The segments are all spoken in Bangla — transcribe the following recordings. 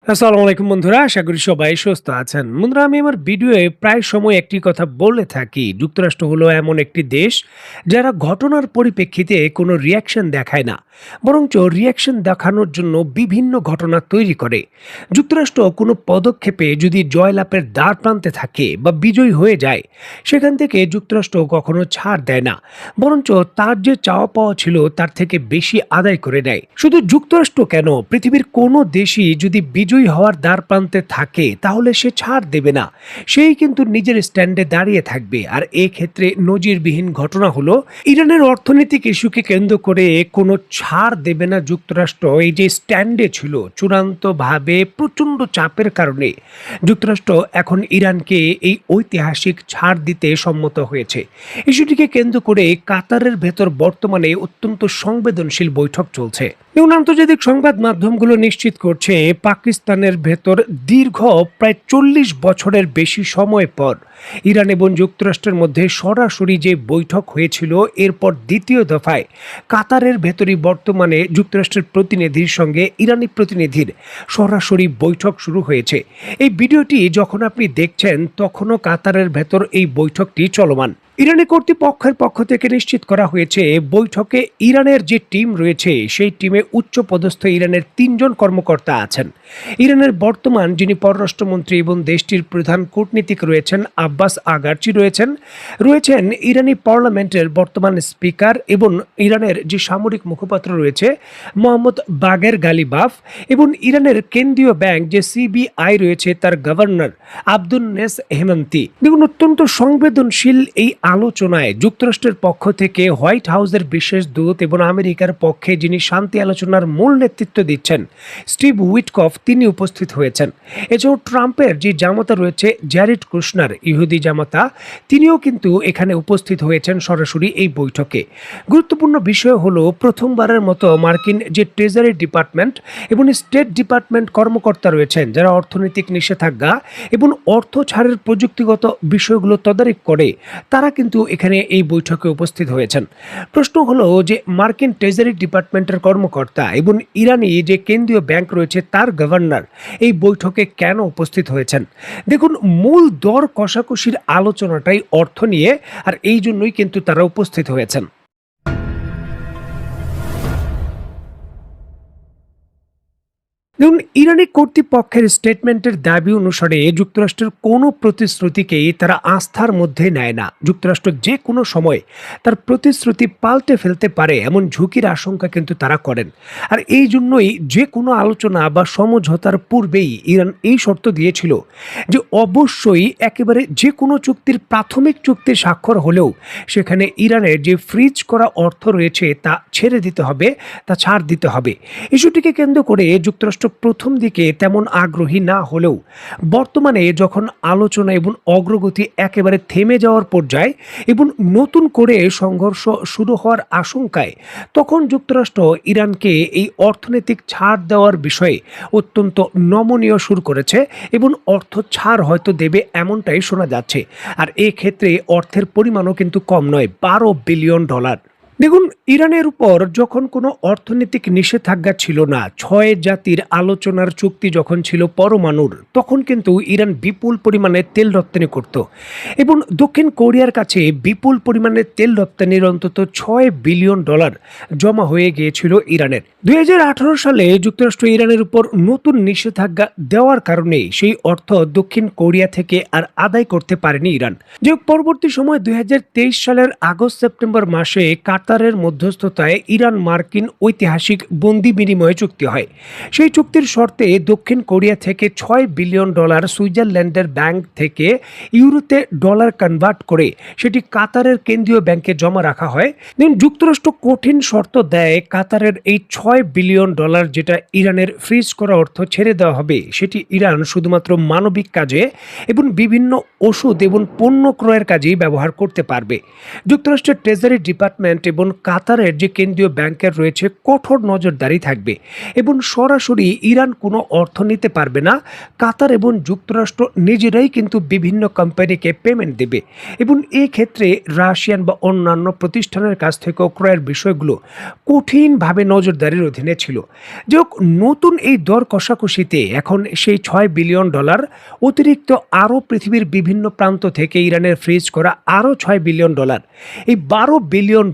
আসসালামু আলাইকুম বন্ধুরা, আশা করি সবাই সুস্থ আছেন। বন্ধুরা, আমি আমার ভিডিওয়ে প্রায় সময় একটি কথা বলে থাকি, যুক্তরাষ্ট্র হলো এমন একটি দেশ যারা ঘটনার পরিপ্রেক্ষিতে কোনো রিয়াকশন দেখায় না, বরঞ্চ রিয়াকশন দেখানোর জন্য বিভিন্ন ঘটনা তৈরি করে। যুক্তরাষ্ট্র কোনো পদক্ষেপে যদি জয়লাভের দ্বার প্রান্তে থাকে বা বিজয়ী হয়ে যায়, সেখান থেকে যুক্তরাষ্ট্র কখনো ছাড় দেয় না, বরঞ্চ তার যে চাওয়া পাওয়া ছিল তার থেকে বেশি আদায় করে নেয়। শুধু যুক্তরাষ্ট্র কেন, পৃথিবীর কোনো দেশই যদি বিজয়ী হওয়ার দ্বার প্রান্তে থাকে তাহলে সে ছাড় দেবে না, সেই কিন্তু নিজের স্ট্যান্ডে দাঁড়িয়ে থাকবে। আর ক্ষেত্রে নজিরবিহীন ঘটনা হলো ইরানের অর্থনৈতিক ইস্যুকে কেন্দ্র করে কোনো ছাড় দেবে না যুক্তরাষ্ট্র। এই যে স্ট্যান্ডে ছিল, চূড়ান্তভাবে প্রচণ্ড চাপের কারণে যুক্তরাষ্ট্র এখন ইরানকে এই ঐতিহাসিক ছাড় দিতে সম্মত হয়েছে। ইস্যুটিকে কেন্দ্র করে কাতারের ভেতর বর্তমানে অত্যন্ত সংবেদনশীল বৈঠক চলছে এবং আন্তর্জাতিক সংবাদ মাধ্যমগুলো নিশ্চিত করছে পাকিস্তানের ভেতর দীর্ঘ প্রায় 40 বছরের বেশি সময় পর ইরান এবং যুক্তরাষ্ট্রের মধ্যে সরাসরি যে বৈঠক হয়েছিল, এরপর দ্বিতীয় দফায় কাতারের ভেতরই বর্তমানে যুক্তরাষ্ট্রের প্রতিনিধির সঙ্গে ইরানি প্রতিনিধির সরাসরি বৈঠক শুরু হয়েছে। এই ভিডিওটি যখন আপনি দেখছেন তখনও কাতারের ভেতর এই বৈঠকটি চলমান। ইরানি কর্তৃপক্ষের পক্ষ থেকে নিশ্চিত করা হয়েছে বৈঠকে ইরানের যে টিম রয়েছে সেই টিমে উচ্চপদস্থ ইরানের 3 জন কর্মকর্তা আছেন। ইরানের বর্তমান যিনি পররাষ্ট্রমন্ত্রী এবং দেশটির প্রধান কূটনীতিক রয়েছেন আব্বাস আগারচি রয়েছেন ইরানি পার্লামেন্টের বর্তমান স্পিকার এবং ইরানের যে সামরিক মুখপাত্র রয়েছে মোহাম্মদ বাগের গালিবাফ, এবং ইরানের কেন্দ্রীয় ব্যাংক যে সিবিআই রয়েছে তার গভর্নর আব্দুল নেস হেমান্তি। দেখুন, অত্যন্ত সংবেদনশীল এই আলোচনায় যুক্তরাষ্ট্রের পক্ষ থেকে হোয়াইট হাউসের বিশেষ দূত এবং আমেরিকার পক্ষে যিনি শান্তি আলোচনার মূল নেতৃত্ব দিচ্ছেন স্টিভ উইটকফ, তিনি উপস্থিত হয়েছেন। এছাড়াও ট্রাম্পের যে জামাতা রয়েছে জ্যারেড কুশনার, ইহুদি জামাতা, তিনিও কিন্তু এখানে উপস্থিত হয়েছেন সরাসরি এই বৈঠকে। গুরুত্বপূর্ণ বিষয় হলো প্রথমবারের মতো মার্কিন যে ট্রেজারি ডিপার্টমেন্ট এবং স্টেট ডিপার্টমেন্ট কর্মকর্তা রয়েছেন যারা অর্থনৈতিক নিষেধাজ্ঞা এবং অর্থ ছাড়ের প্রযুক্তিগত বিষয়গুলো তদারক করে, তারা কিন্তু এখানে এই বৈঠকে উপস্থিত হয়েছেন। প্রশ্ন হলো যে মার্কিন ট্রেজারি ডিপার্টমেন্টের কর্মকর্তা এবং ইরানি যে কেন্দ্রীয় ব্যাংক রয়েছে তার গভর্নর এই বৈঠকে কেন উপস্থিত হয়েছেন? দেখুন, মূল দর কষাকষির আলোচনাটাই অর্থ নিয়ে, আর এই জন্যই কিন্তু তারা উপস্থিত হয়েছেন। দেখুন, ইরানি কর্তৃপক্ষের স্টেটমেন্টের দাবি অনুসারে যুক্তরাষ্ট্রের কোনো প্রতিশ্রুতিকেই তারা আস্থার মধ্যে নেয় না। যুক্তরাষ্ট্র যে কোনো সময় তার প্রতিশ্রুতি পাল্টে ফেলতে পারে এমন ঝুঁকির আশঙ্কা কিন্তু তারা করেন। আর এই জন্যই যে কোনো আলোচনা বা সমঝোতার পূর্বেই ইরান এই শর্ত দিয়েছিল যে অবশ্যই একেবারে যে কোনো চুক্তির প্রাথমিক চুক্তি স্বাক্ষর হলেও সেখানে ইরানের যে ফ্রিজ করা অর্থ রয়েছে তা ছেড়ে দিতে হবে, তা ছাড় দিতে হবে। ইস্যুটিকে কেন্দ্র করে যুক্তরাষ্ট্র প্রথম দিকে তেমন আগ্রহী না হলেও বর্তমানে যখন আলোচনা এবং অগ্রগতি একেবারে থেমে যাওয়ার পর্যায়ে এবং নতুন করে সংঘর্ষ শুরু হওয়ার আশঙ্কায়, তখন যুক্তরাষ্ট্র ইরানকে এই অর্থনৈতিক ছাড় দেওয়ার বিষয়ে অত্যন্ত নমনীয় সুর করেছে এবং অর্থ ছাড় হয়তো দেবে এমনটাই শোনা যাচ্ছে। আর ক্ষেত্রে অর্থের পরিমাণও কিন্তু কম নয়, $12 বিলিয়ন। দেখুন, ইরানের উপর যখন কোনো অর্থনৈতিক নিষেধাজ্ঞা ছিল না, 6 জাতির আলোচনার চুক্তি যখন ছিল পরমাণুর, তখন কিন্তু ইরান বিপুল পরিমাণে তেল রপ্তানি করত এবং দক্ষিণ কোরিয়ার কাছে বিপুল পরিমাণে তেল রপ্তানির অন্তত $6 বিলিয়ন জমা হয়ে গিয়েছিল ইরানের। 2018 সালে যুক্তরাষ্ট্র ইরানের উপর নতুন নিষেধাজ্ঞা দেওয়ার কারণে সেই অর্থ দক্ষিণ কোরিয়া থেকে আর আদায় করতে পারেনি ইরান। যে পরবর্তী সময় 2023 সালের আগস্ট সেপ্টেম্বর মাসে কাতারের মধ্যস্থতায় ইরান মার্কিন ঐতিহাসিক বন্দি বিনিময় চুক্তি হয়। সেই চুক্তির শর্তে দক্ষিণ কোরিয়া থেকে $6 বিলিয়ন সুইজারল্যান্ডের ব্যাংক থেকে ইউরোতে ডলার কনভার্ট করে সেটি কাতারের কেন্দ্রীয় ব্যাংকে জমা রাখা হয়। যুক্তরাষ্ট্র কঠিন শর্ত দেয়, কাতারের এই $6 বিলিয়ন যেটা ইরানের ফ্রিজ করা অর্থ ছেড়ে দেওয়া হবে, সেটি ইরান শুধুমাত্র মানবিক কাজে এবং বিভিন্ন ওষুধ এবং পণ্য ক্রয়ের কাজেই ব্যবহার করতে পারবে। যুক্তরাষ্ট্রের ট্রেজারি ডিপার্টমেন্ট এবং এবং কাতারের যে কেন্দ্রীয় ব্যাংকের রয়েছে কঠোর নজরদারি থাকবে এবং সরাসরি ইরান কোনো অর্থ নিতে পারবে না। কাতার এবং যুক্তরাষ্ট্র নিজেরাই কিন্তু বিভিন্ন কোম্পানিকে পেমেন্ট দেবে এবং এই ক্ষেত্রে রাশিয়ান বা অন্যান্য প্রতিষ্ঠানের কাছ থেকে ক্রয়ের বিষয়গুলো কঠিনভাবে নজরদারির অধীনে ছিল। যে হোক, নতুন এই দর কষাকষিতে এখন সেই $6 বিলিয়ন অতিরিক্ত আরও পৃথিবীর বিভিন্ন প্রান্ত থেকে ইরানের ফ্রিজ করা আরও $6 বিলিয়ন, এই $12 বিলিয়ন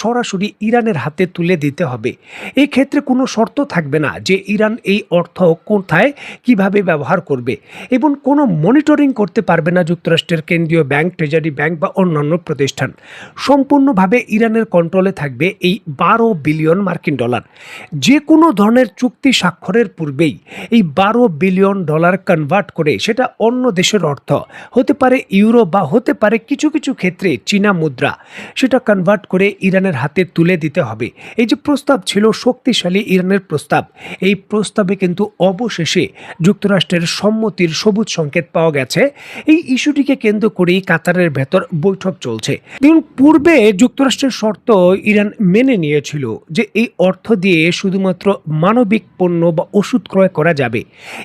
সরাসরি ইরানের হাতে তুলে দিতে হবে। এই ক্ষেত্রে কোনো শর্ত থাকবে না যে ইরান এই অর্থ কোথায় কিভাবে ব্যবহার করবে এবং কোনো মনিটরিং করতে পারবে না যুক্তরাষ্ট্রের কেন্দ্রীয় ব্যাংক, ট্রেজারি ব্যাংক বা অন্যান্য প্রতিষ্ঠান। সম্পূর্ণভাবে ইরানের কন্ট্রোলে থাকবে এই $12 বিলিয়ন। যে কোনো ধরনের চুক্তি স্বাক্ষরের পূর্বেই এই $12 বিলিয়ন কনভার্ট করে সেটা অন্য দেশের অর্থ হতে পারে ইউরো বা হতে পারে কিছু কিছু ক্ষেত্রে চীনা মুদ্রা, সেটা কনভার্ট করে ইরানের হাতে তুলে দিতে হবে। এই যে প্রস্তাব ছিল শক্তিশালী ইরানের প্রস্তাব, এই প্রস্তাবে কিন্তু অবশেষে যুক্তরাষ্ট্রের সম্মতির সবুজ সংকেত পাওয়া গেছে। এই ইস্যুটিকে কেন্দ্র করেই কাতারের ভেতর বৈঠক চলছে। দেখুন, পূর্বে যুক্তরাষ্ট্রের শর্ত ইরান মেনে নিয়েছিল যে এই অর্থ দিয়ে শুধুমাত্র মানবিক পণ্য বা ওষুধ ক্রয় করা যাবে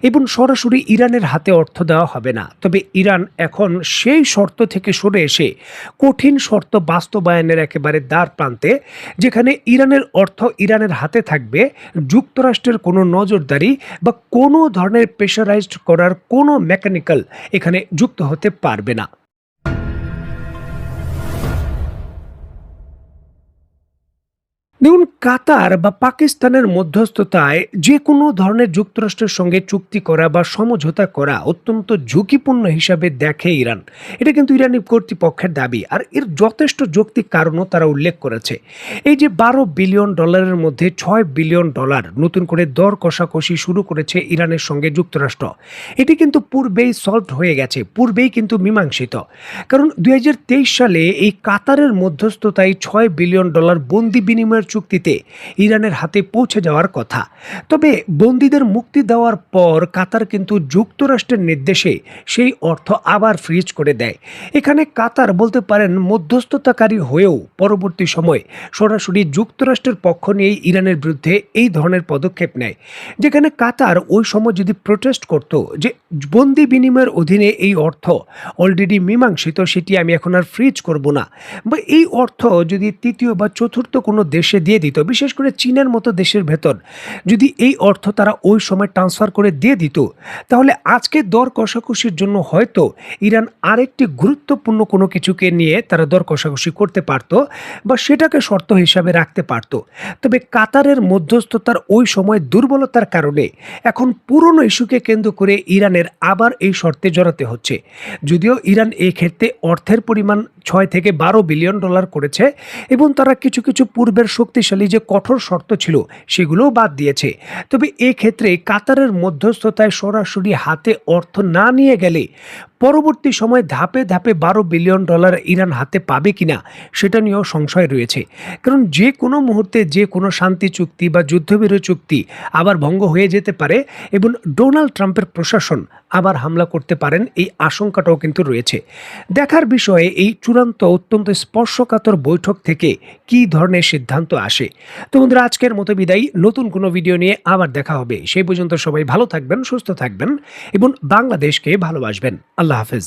এবং সরাসরি ইরানের হাতে অর্থ দেওয়া হবে না। তবে ইরান এখন সেই শর্ত থেকে সরে এসে কঠিন শর্ত বাস্তবায়নের একেবারে দ্বার প্রান্তে, যেখানে ইরানের অর্থ ইরানের হাতে থাকবে, যুক্তরাষ্ট্রের কোনো নজরদারি বা কোনো ধরনের প্রেশারাইজড করার কোনো মেকানিক্যাল এখানে যুক্ত হতে পারবে না। দেখুন, কাতার বা পাকিস্তানের মধ্যস্থতায় যে কোনো ধরনের যুক্তরাষ্ট্রের সঙ্গে চুক্তি করা বা সমঝোতা করা অত্যন্ত ঝুঁকিপূর্ণ হিসাবে দেখে ইরান। এটা কিন্তু ইরানি কর্তৃপক্ষের দাবি, আর এর যথেষ্ট যৌক্তিক কারণও তারা উল্লেখ করেছে। এই যে $12 বিলিয়ন মধ্যে $6 বিলিয়ন নতুন করে দর কষাকষি শুরু করেছে ইরানের সঙ্গে যুক্তরাষ্ট্র, এটি কিন্তু পূর্বেই সলভড হয়ে গেছে, পূর্বেই কিন্তু মীমাংসিত। কারণ 2023 সালে এই কাতারের মধ্যস্থতায় $6 বিলিয়ন বন্দি বিনিময়ের চুক্তিতে ইরানের হাতে পৌঁছে যাওয়ার কথা। তবে বন্দীদের মুক্তি দেওয়ার পর কাতার কিন্তু যুক্তরাষ্ট্রের নির্দেশে সেই অর্থ আবার ফ্রিজ করে দেয়। এখানে কাতার বলতে পারেন মধ্যস্থতাকারী হয়েও পরবর্তী সময় সরাসরি যুক্তরাষ্ট্রের পক্ষ নিয়ে ইরানের বিরুদ্ধে এই ধরনের পদক্ষেপ নেয়। যেখানে কাতার ওই সময় যদি প্রোটেস্ট করত যে বন্দি বিনিময়ের অধীনে এই অর্থ অলরেডি মীমাংসিত, সেটি আমি এখন আর ফ্রিজ করব না, বা এই অর্থ যদি তৃতীয় বা চতুর্থ কোনো দেশে দিয়ে দিত, বিশেষ করে চীনের মতো দেশের ভেতর যদি এই অর্থ তারা ওই সময় ট্রান্সফার করে দিয়ে দিত, তাহলে আজকে দর কষাকষির জন্য হয়তো ইরান আরেকটি গুরুত্বপূর্ণ কোনো কিছুকে নিয়ে তারা দর কষাকষি করতে পারত বা সেটাকে শর্ত হিসাবে রাখতে পারত। তবে কাতারের মধ্যস্থতার ওই সময় দুর্বলতার কারণে এখন পুরনো ইস্যুকে কেন্দ্র করে ইরানের আবার এই শর্তে জড়াতে হচ্ছে। যদিও ইরান এই ক্ষেত্রে অর্থের পরিমাণ $6 থেকে $12 বিলিয়ন করেছে এবং তারা কিছু কিছু পূর্বের শক্তিশালী যে কঠোর শর্ত ছিল সেগুলোও বাদ দিয়েছে। তবে এক্ষেত্রে কাতারের মধ্যস্থতায় সরাসরি হাতে অর্থ না নিয়ে গেলে পরবর্তী সময় ধাপে ধাপে $12 বিলিয়ন ইরান হাতে পাবে কিনা সেটা নিয়েও সংশয় রয়েছে। কারণ যে কোনো মুহূর্তে যে কোনো শান্তি চুক্তি বা যুদ্ধবিরতি চুক্তি আবার ভঙ্গ হয়ে যেতে পারে এবং ডোনাল্ড ট্রাম্পের প্রশাসন আবার হামলা করতে পারেন, এই আশঙ্কাটাও কিন্তু রয়েছে। দেখার বিষয়ে এই চূড়ান্ত অত্যন্ত স্পর্শকাতর বৈঠক থেকে কী ধরনের সিদ্ধান্ত আসে। তো বন্ধুরা, আজকের মতো বিদায়, নতুন কোনো ভিডিও নিয়ে আবার দেখা হবে। সেই পর্যন্ত সবাই ভালো থাকবেন, সুস্থ থাকবেন এবং বাংলাদেশকে ভালোবাসবেন। আল্লাহ হাফেজ।